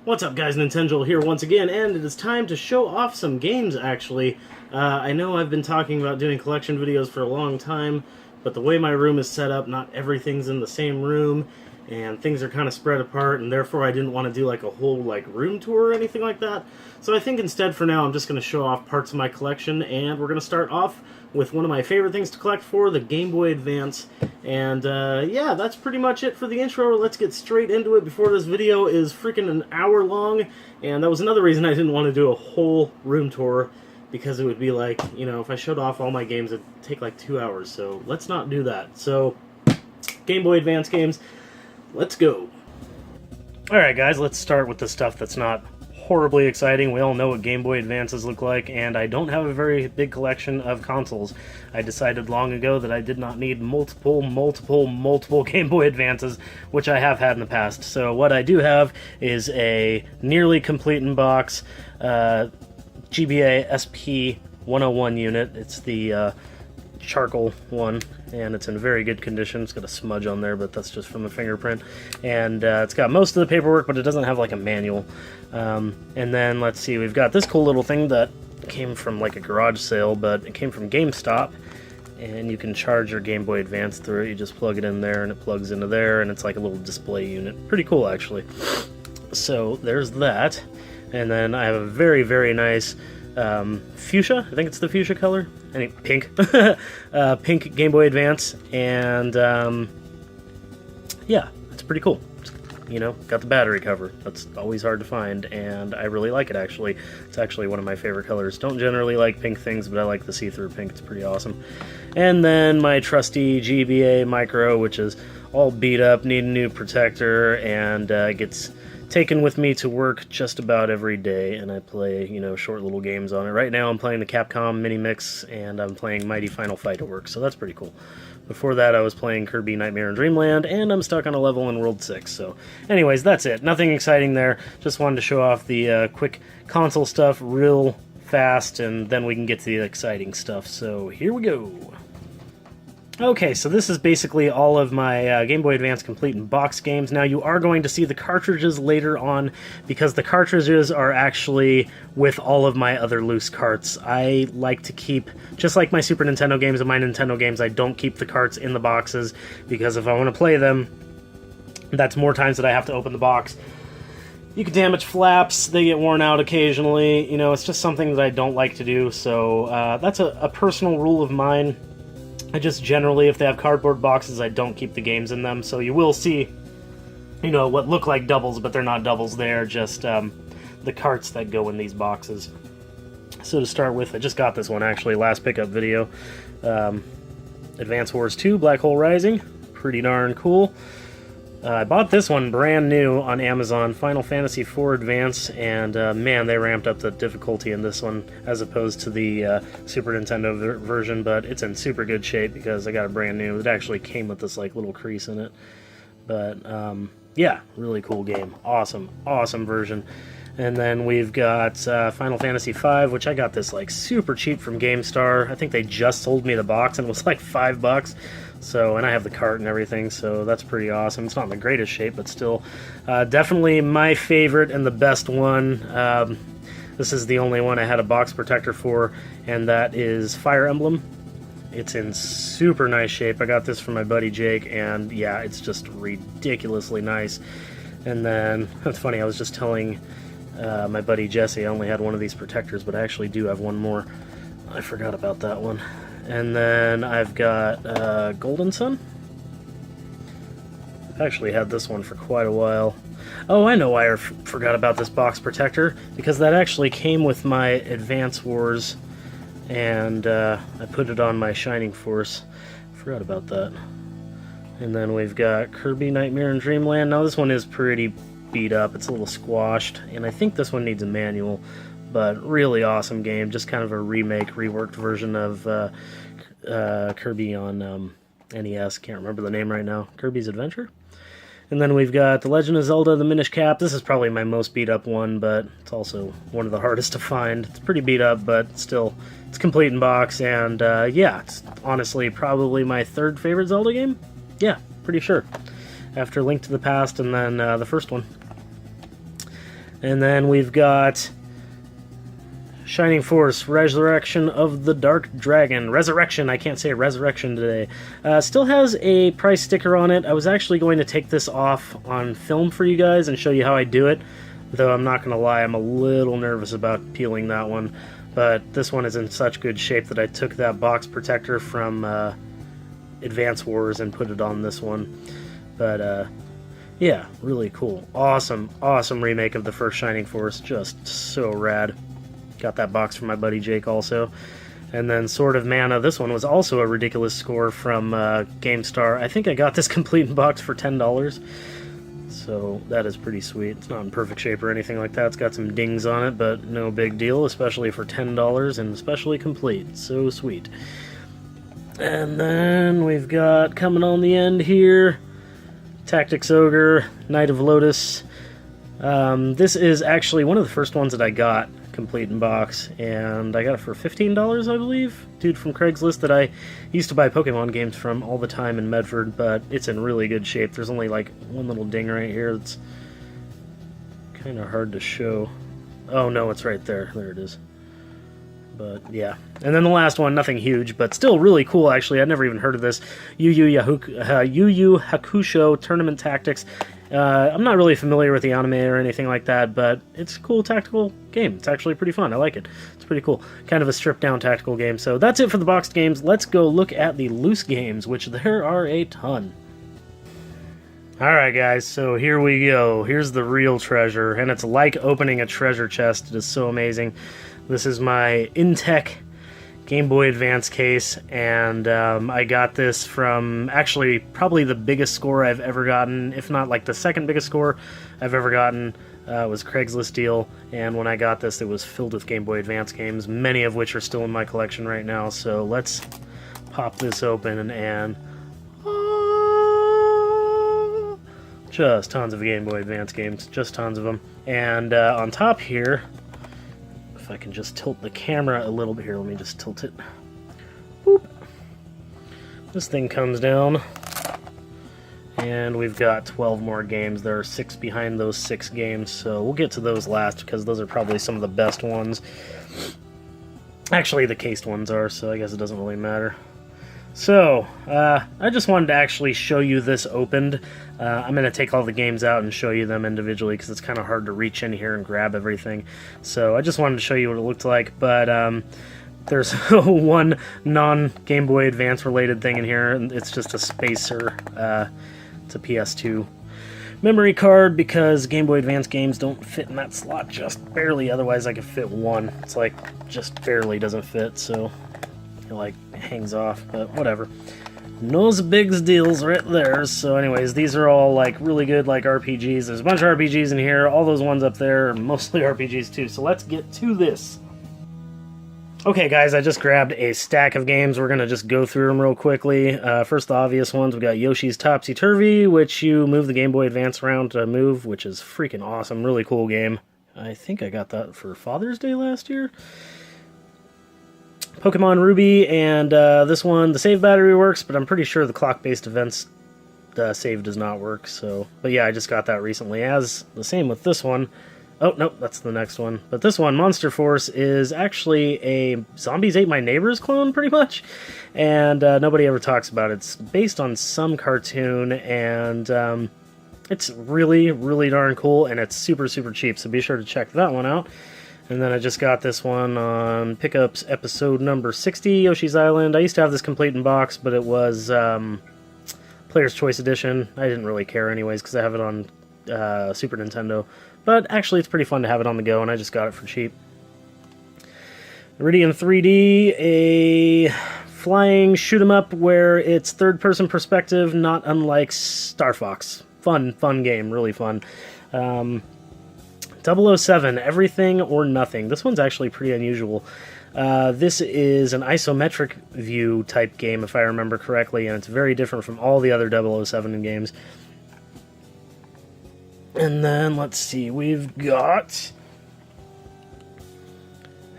What's up guys, Nintenjoel here once again, and it is time to show off some games actually. I know I've been talking about doing collection videos for a long time, but the way my room is set up, not everything's in the same room, and things are kind of spread apart, and therefore I didn't want to do like a whole room tour or anything like that. So I think instead for now I'm just going to show off parts of my collection, and we're going to start off with one of my favorite things to collect for, the Game Boy Advance. And yeah, that's pretty much it for the intro. Let's get straight into it before this video is freaking an hour long. And that was another reason I didn't want to do a whole room tour, because it would be like, you know, if I showed off all my games, it'd take like 2 hours. So let's not do that. So, Game Boy Advance games, let's go. Alright guys, let's start with the stuff that's not horribly exciting. We all know what Game Boy Advances look like, and I don't have a very big collection of consoles. I decided long ago that I did not need multiple Game Boy Advances, which I have had in the past. So what I do have is a nearly complete in box GBA SP101 unit. It's the charcoal one, and it's in very good condition. It's got a smudge on there, but that's just from a fingerprint. And it's got most of the paperwork, but it doesn't have like a manual. And then let's see, we've got this cool little thing that came from like a garage sale, but it came from GameStop, and you can charge your Game Boy Advance through it. You just plug it in there and it plugs into there, and it's like a little display unit. Pretty cool actually. So there's that. And then I have a very nice fuchsia, I think it's the fuchsia color, pink, pink Game Boy Advance, and yeah, it's pretty cool. You know, got the battery cover. That's always hard to find, and I really like it actually. It's actually one of my favorite colors. Don't generally like pink things, but I like the see-through pink. It's pretty awesome. And then my trusty GBA Micro, which is all beat up, need a new protector, and gets taken with me to work just about every day, and I play, you know, short little games on it. Right now I'm playing the Capcom Mini Mix, and I'm playing Mighty Final Fight at work, so that's pretty cool. Before that I was playing Kirby Nightmare in Dreamland, and I'm stuck on a level in World 6, so anyways, that's it. Nothing exciting there. Just wanted to show off the quick console stuff real fast, and then we can get to the exciting stuff, so here we go. Okay, so this is basically all of my Game Boy Advance complete in box games. Now, you are going to see the cartridges later on, because the cartridges are actually with all of my other loose carts. I like to keep, just like my Super Nintendo games and my Nintendo games, I don't keep the carts in the boxes, because if I want to play them, that's more times that I have to open the box. You can damage flaps, they get worn out occasionally, you know, it's just something that I don't like to do, so that's a personal rule of mine. I just generally, if they have cardboard boxes, I don't keep the games in them, so you will see, you know, what look like doubles, but they're not doubles, they're just the carts that go in these boxes. So to start with, I just got this one actually, last pickup video. Advance Wars 2, Black Hole Rising, pretty darn cool. I bought this one brand new on Amazon, Final Fantasy IV Advance, and man, they ramped up the difficulty in this one as opposed to the Super Nintendo version, but it's in super good shape because I got it brand new. It actually came with this like little crease in it, but yeah, really cool game. Awesome version. And then we've got Final Fantasy V, which I got this like super cheap from GameStar. I think they just sold me the box and it was like $5. So, and I have the cart and everything, so that's pretty awesome. It's not in the greatest shape, but still definitely my favorite and the best one. This is the only one I had a box protector for, and that is Fire Emblem. It's in super nice shape. I got this from my buddy Jake, and yeah, it's just ridiculously nice. And then, that's funny, I was just telling my buddy Jesse I only had one of these protectors, but I actually do have one more. I forgot about that one. And then I've got Golden Sun. I've actually had this one for quite a while. Oh, I know why I forgot about this box protector, because that actually came with my Advance Wars, and I put it on my Shining Force. Forgot about that. And then we've got Kirby Nightmare in Dreamland. Now this one is pretty beat up. It's a little squashed, and I think this one needs a manual. But really awesome game, just kind of a remake, reworked version of Kirby on NES. Can't remember the name right now. Kirby's Adventure? And then we've got The Legend of Zelda, The Minish Cap. This is probably my most beat up one, but it's also one of the hardest to find. It's pretty beat up, but still, it's complete in box, and yeah, it's honestly probably my third favorite Zelda game. Yeah, pretty sure. After Link to the Past and then the first one. And then we've got Shining Force, Resurrection of the Dark Dragon. Resurrection, I can't say Resurrection today. Still has a price sticker on it. I was actually going to take this off on film for you guys and show you how I do it. Though I'm not going to lie, I'm a little nervous about peeling that one. But this one is in such good shape that I took that box protector from Advance Wars and put it on this one. But yeah, really cool. Awesome, awesome remake of the first Shining Force. Just so rad. Got that box from my buddy Jake also. And then Sword of Mana. This one was also a ridiculous score from GameStar. I think I got this complete in box for $10. So that is pretty sweet. It's not in perfect shape or anything like that. It's got some dings on it, but no big deal, especially for $10 and especially complete. So sweet. And then we've got, coming on the end here, Tactics Ogre, Knight of Lotus. This is actually one of the first ones that I got complete in box, and I got it for $15, I believe. Dude from Craigslist that I used to buy Pokemon games from all the time in Medford, but it's in really good shape. There's only like one little ding right here that's kind of hard to show. Oh no, it's right there. There it is. But yeah. And then the last one, nothing huge, but still really cool actually. I'd never even heard of this. Yu Yu Hakusho Tournament Tactics. I'm not really familiar with the anime or anything like that, but it's a cool tactical game. It's actually pretty fun. I like it. It's pretty cool. Kind of a stripped-down tactical game. So that's it for the boxed games. Let's go look at the loose games, which there are a ton. Alright guys, so here we go. Here's the real treasure, and it's like opening a treasure chest. It is so amazing. This is my Intech Game Boy Advance case, and I got this from actually probably the biggest score I've ever gotten, if not like the second biggest score I've ever gotten. Was Craigslist deal, and when I got this it was filled with Game Boy Advance games, many of which are still in my collection right now. So let's pop this open and just tons of Game Boy Advance games, just tons of them. And on top here, if I can just tilt the camera a little bit here, let me just tilt it. Boop. This thing comes down, and we've got 12 more games. There are 6 behind those 6 games, so we'll get to those last because those are probably some of the best ones. Actually, the cased ones are, so I guess it doesn't really matter. So, I just wanted to actually show you this opened. I'm going to take all the games out and show you them individually because it's kind of hard to reach in here and grab everything. So I just wanted to show you what it looked like, but there's one non-Game Boy Advance related thing in here, and it's just a spacer. It's a PS2 memory card because Game Boy Advance games don't fit in that slot just barely, otherwise I could fit one. It's like, just barely doesn't fit, so it like hangs off, but whatever. No big deals right there. So anyways, these are all like really good like RPGs. There's a bunch of RPGs in here. All those ones up there are mostly RPGs too. So let's get to this. Okay guys, I just grabbed a stack of games. We're gonna just go through them real quickly. First, the obvious ones. We got Yoshi's Topsy Turvy, which you move the Game Boy Advance around to move, which is freaking awesome. Really cool game. I think I got that for Father's Day last year. Pokemon Ruby, and this one, the save battery works, but I'm pretty sure the clock-based events save does not work. So, but yeah, I just got that recently. As the same with this one. Oh, nope, that's the next one. But this one, Monster Force, is actually a Zombies Ate My Neighbors clone, pretty much. And nobody ever talks about it. It's based on some cartoon, and it's really, really darn cool, and it's super, super cheap. So be sure to check that one out. And then I just got this one on Pickups episode number 60, Yoshi's Island. I used to have this complete in box, but it was Player's Choice Edition. I didn't really care anyways, because I have it on Super Nintendo. But actually, it's pretty fun to have it on the go, and I just got it for cheap. Iridium 3D, a flying shoot-'em-up where it's third-person perspective, not unlike Star Fox. Fun game, really fun. 007, Everything or Nothing. This one's actually pretty unusual. This is an isometric view type game, if I remember correctly, and it's very different from all the other 007 games. And then, let's see, we've got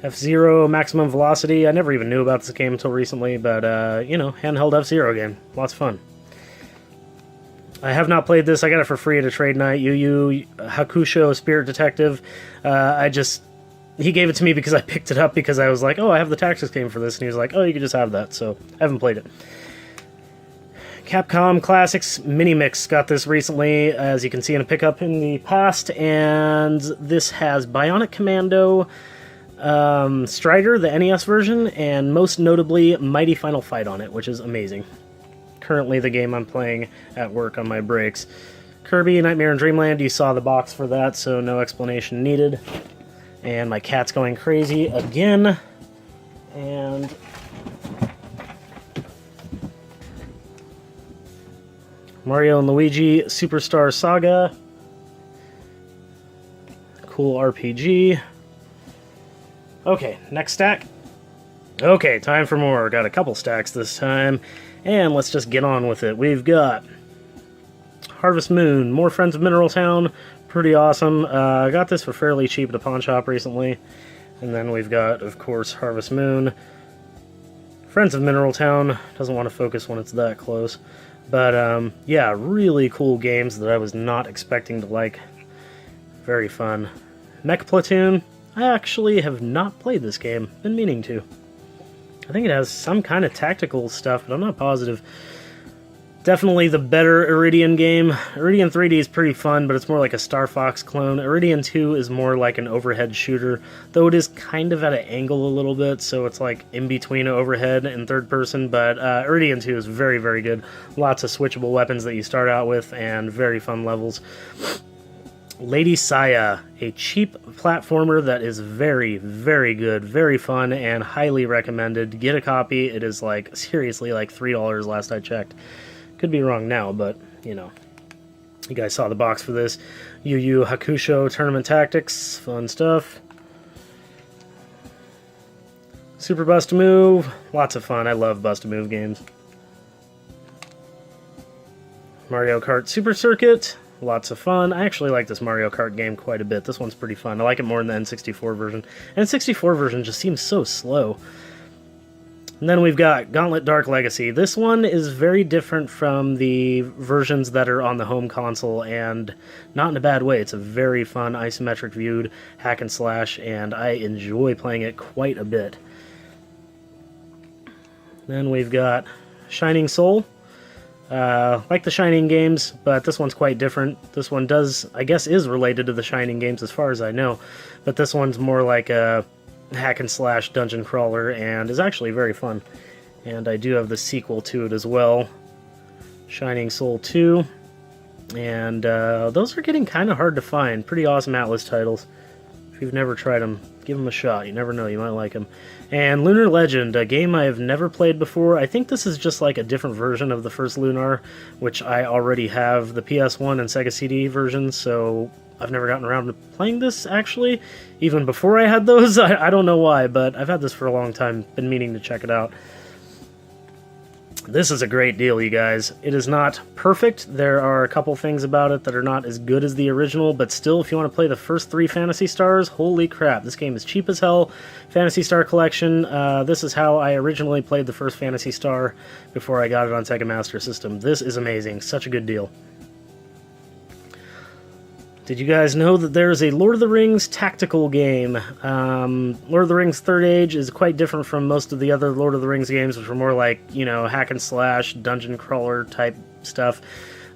F-Zero Maximum Velocity. I never even knew about this game until recently, but, you know, handheld F-Zero game. Lots of fun. I have not played this. I got it for free at a trade night. Yu Yu Hakusho Spirit Detective. He gave it to me because I picked it up because I was like, oh, I have the Tactics game for this. And he was like, oh, you can just have that. So I haven't played it. Capcom Classics Mini Mix got this recently, as you can see in a pickup in the past. And this has Bionic Commando, Strider, the NES version, and most notably Mighty Final Fight on it, which is amazing. Currently the game I'm playing at work on my breaks. Kirby Nightmare in Dreamland, you saw the box for that, so no explanation needed. And my cat's going crazy again. And Mario and Luigi Superstar Saga. Cool RPG. Okay, next stack. Okay, time for more. Got a couple stacks this time. And let's just get on with it. We've got Harvest Moon, more Friends of Mineral Town, pretty awesome. I got this for fairly cheap at a pawn shop recently. And then we've got, of course, Harvest Moon. Friends of Mineral Town, doesn't want to focus when it's that close. But, yeah, really cool games that I was not expecting to like. Very fun. Mech Platoon, I actually have not played this game, been meaning to. I think it has some kind of tactical stuff, but I'm not positive. Definitely the better Iridian game. Iridian 3D is pretty fun, but it's more like a Star Fox clone. Iridian 2 is more like an overhead shooter, though it is kind of at an angle a little bit, so it's like in between overhead and third person, but Iridian 2 is very, very good. Lots of switchable weapons that you start out with, and very fun levels. Lady Saya, a cheap platformer that is very, very good, very fun, and highly recommended. Get a copy. It is like, seriously, like $3 last I checked. Could be wrong now, but, you know. You guys saw the box for this. Yu Yu Hakusho Tournament Tactics. Fun stuff. Super Bust-A-Move. Lots of fun. I love Bust-A-Move games. Mario Kart Super Circuit. Lots of fun. I actually like this Mario Kart game quite a bit. This one's pretty fun. I like it more than the N64 version. N64 version just seems so slow. And then we've got Gauntlet Dark Legacy. This one is very different from the versions that are on the home console, and not in a bad way. It's a very fun isometric viewed hack and slash, and I enjoy playing it quite a bit. Then we've got Shining Soul. Like the Shining games, but this one's quite different. This one does, I guess, is related to the Shining games as far as I know, but this one's more like a hack and slash dungeon crawler and is actually very fun. And I do have the sequel to it as well, Shining Soul 2, and those are getting kind of hard to find. Pretty awesome Atlas titles. If you've never tried them, give them a shot. You never know, you might like them. And Lunar Legend, a game I have never played before. I think this is just like a different version of the first Lunar, which I already have the PS1 and Sega CD versions, so I've never gotten around to playing this, actually. Even before I had those, I don't know why, but I've had this for a long time, been meaning to check it out. This is a great deal, you guys. It is not perfect. There are a couple things about it that are not as good as the original, but still, if you want to play the first 3 Phantasy Stars, holy crap, this game is cheap as hell. Phantasy Star Collection. This is how I originally played the first Phantasy Star before I got it on Sega Master System. This is amazing. Such a good deal. Did you guys know that there's a Lord of the Rings tactical game? Lord of the Rings Third Age is quite different from most of the other Lord of the Rings games, which are more like, you know, hack and slash, dungeon crawler type stuff.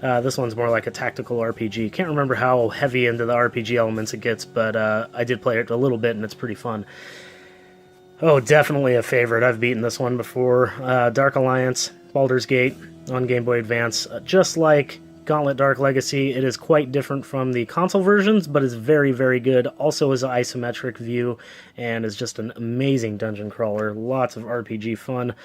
This one's more like a tactical RPG. Can't remember how heavy into the RPG elements it gets, but I did play it a little bit, and it's pretty fun. Oh, definitely a favorite. I've beaten this one before. Dark Alliance, Baldur's Gate on Game Boy Advance. Just like Gauntlet Dark Legacy, it is quite different from the console versions, but is very, very good. Also is an isometric view, and is just an amazing dungeon crawler. Lots of RPG fun.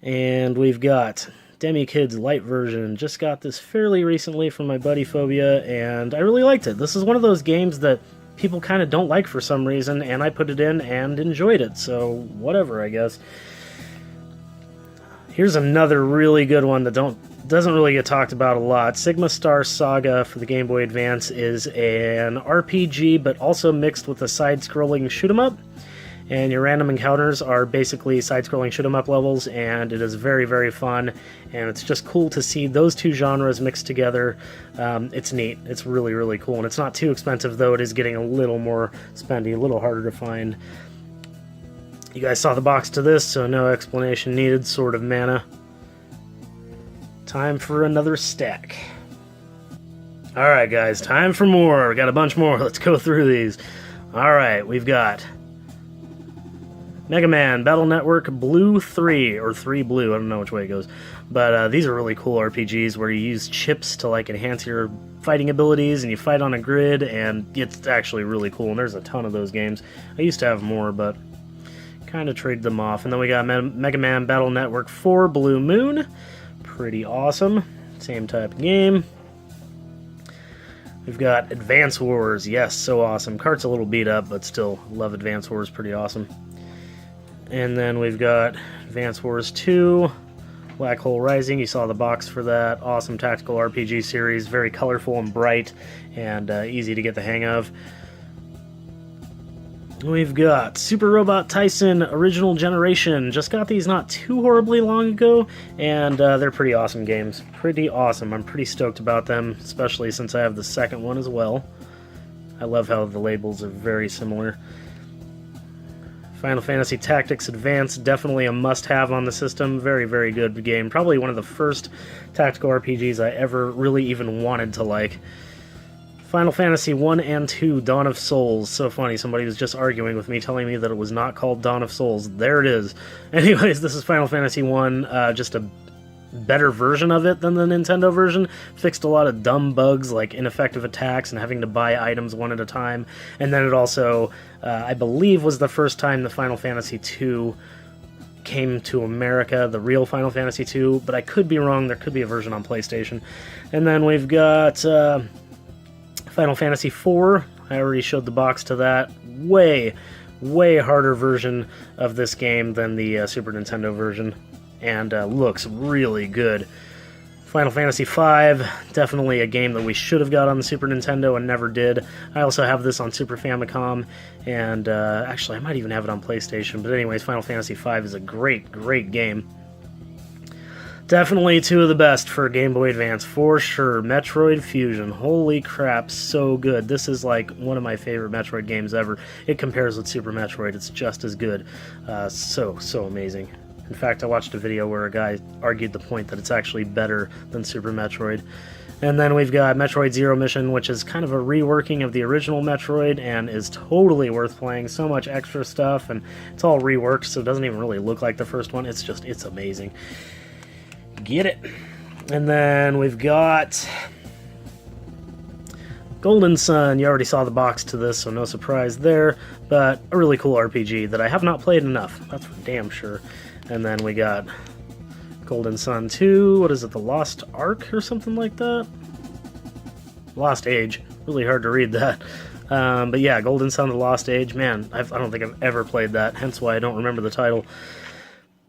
And we've got Demi Kid's Light version. Just got this fairly recently from my buddy Phobia, and I really liked it. This is one of those games that people kind of don't like for some reason, and I put it in and enjoyed it, so whatever, I guess. Here's another really good one that doesn't really get talked about a lot. Sigma Star Saga for the Game Boy Advance is an RPG, but also mixed with a side-scrolling shoot-'em-up. and your random encounters are basically side-scrolling shoot-'em-up levels, and it is very, very fun, and it's just cool to see those two genres mixed together. It's neat. It's really, really cool, and it's not too expensive, though it is getting a little more spendy, a little harder to find. You guys saw the box to this, so no explanation needed. Sword of Mana. Time for another stack. Alright guys, time for more. We got a bunch more. Let's go through these. Alright, we've got Mega Man Battle Network Blue 3, or 3 Blue, I don't know which way it goes. But these are really cool RPGs where you use chips to like enhance your fighting abilities, and you fight on a grid, and it's actually really cool, and there's a ton of those games. I used to have more, but kind of traded them off. And then we got Mega Man Battle Network 4 Blue Moon. Pretty awesome. Same type of game. We've got Advance Wars. Yes, so awesome. Cart's a little beat up, but still, love Advance Wars. Pretty awesome. And then we've got Advance Wars 2, Black Hole Rising. You saw the box for that. Awesome tactical RPG series. Very colorful and bright, and easy to get the hang of. We've got Super Robot Tyson Original Generation. Just got these not too horribly long ago, and they're pretty awesome games. Pretty awesome. I'm pretty stoked about them, especially since I have the second one as well. I love how the labels are very similar. Final Fantasy Tactics Advance, definitely a must-have on the system. Very, very good game. Probably one of the first tactical RPGs I ever really even wanted to like. Final Fantasy 1 and 2, Dawn of Souls. So funny, somebody was just arguing with me, telling me that it was not called Dawn of Souls. There it is. Anyways, this is Final Fantasy 1, just a better version of it than the Nintendo version. Fixed a lot of dumb bugs like ineffective attacks and having to buy items one at a time. And then it also, I believe, was the first time the Final Fantasy 2 came to America, the real Final Fantasy 2, but I could be wrong. There could be a version on PlayStation. And then we've got Final Fantasy IV. I already showed the box to that. Way harder version of this game than the Super Nintendo version, and looks really good. Final Fantasy V, definitely a game that we should have got on the Super Nintendo and never did. I also have this on Super Famicom, and actually I might even have it on PlayStation, but anyways, Final Fantasy V is a great, great game. Definitely two of the best for Game Boy Advance, for sure. Metroid Fusion, holy crap, so good. This is like one of my favorite Metroid games ever. It compares with Super Metroid, it's just as good. So amazing. In fact, I watched a video where a guy argued the point that it's actually better than Super Metroid. And then we've got Metroid Zero Mission, which is kind of a reworking of the original Metroid and is totally worth playing. So much extra stuff, and it's all reworked, so it doesn't even really look like the first one. It's amazing. Get it. And then we've got Golden Sun. You already saw the box to this, so no surprise there, but a really cool RPG that I have not played enough. That's for damn sure. And then we got Golden Sun 2. What is it, the Lost Ark or something like that? Lost Age. Really hard to read that. But yeah, Golden Sun, the Lost Age. Man, I don't think I've ever played that, hence why I don't remember the title.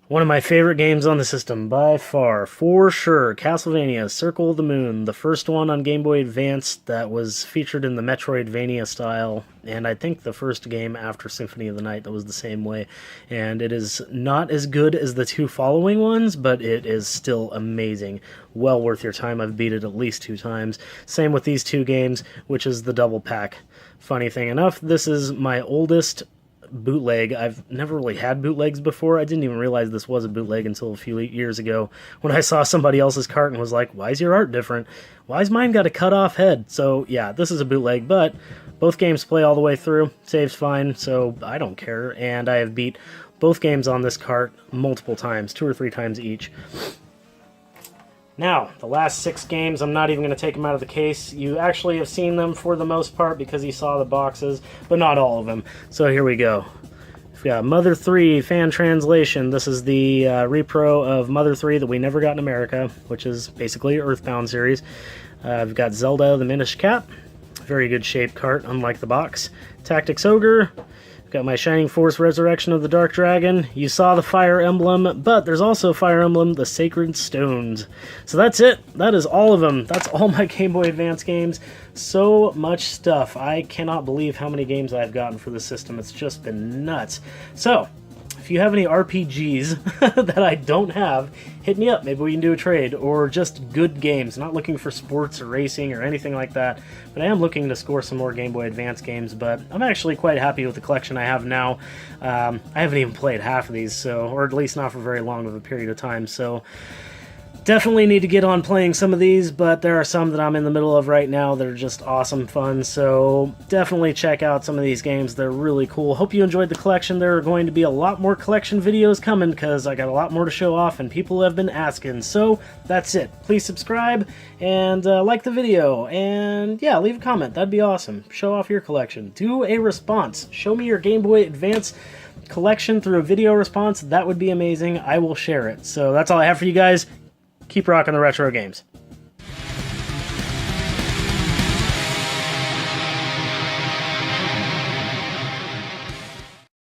One of my favorite games on the system, by far, for sure. Castlevania, Circle of the Moon, the first one on Game Boy Advance that was featured in the Metroidvania style, and I think the first game after Symphony of the Night that was the same way. And it is not as good as the two following ones, but it is still amazing. Well worth your time. I've beat it at least 2 times. Same with these 2 games, which is the double pack. Funny thing enough, this is my oldest bootleg. I've never really had bootlegs before. I didn't even realize this was a bootleg until a few years ago when I saw somebody else's cart and was like, why is your art different? Why's mine got a cut off head? So yeah, this is a bootleg, but both games play all the way through. Saves fine, so I don't care. And I have beat both games on this cart multiple times, 2 or 3 times each. Now, the last 6 games, I'm not even going to take them out of the case. You actually have seen them for the most part because you saw the boxes, but not all of them. So here we go. We've got Mother 3 fan translation. This is the repro of Mother 3 that we never got in America, which is basically Earthbound series. We've got Zelda the Minish Cap. Very good shape cart, unlike the box. Tactics Ogre. Got my Shining Force Resurrection of the Dark Dragon. You saw the Fire Emblem, but there's also Fire Emblem, the Sacred Stones. So that's it. That is all of them. That's all my Game Boy Advance games. So much stuff. I cannot believe how many games I've gotten for the system. It's just been nuts. So, if you have any RPGs that I don't have, hit me up. Maybe we can do a trade, or just good games. Not looking for sports or racing or anything like that, but I am looking to score some more Game Boy Advance games, but I'm actually quite happy with the collection I have now. I haven't even played half of these, so, or at least not for very long of a period of time, so definitely need to get on playing some of these, but there are some that I'm in the middle of right now that are just awesome fun, so definitely check out some of these games. They're really cool. Hope you enjoyed the collection. There are going to be a lot more collection videos coming because I got a lot more to show off and people have been asking. So that's it. Please subscribe and like the video, and yeah, leave a comment. That'd be awesome. Show off your collection. Do a response. Show me your Game Boy Advance collection through a video response. That would be amazing. I will share it. So that's all I have for you guys. Keep rocking the retro games.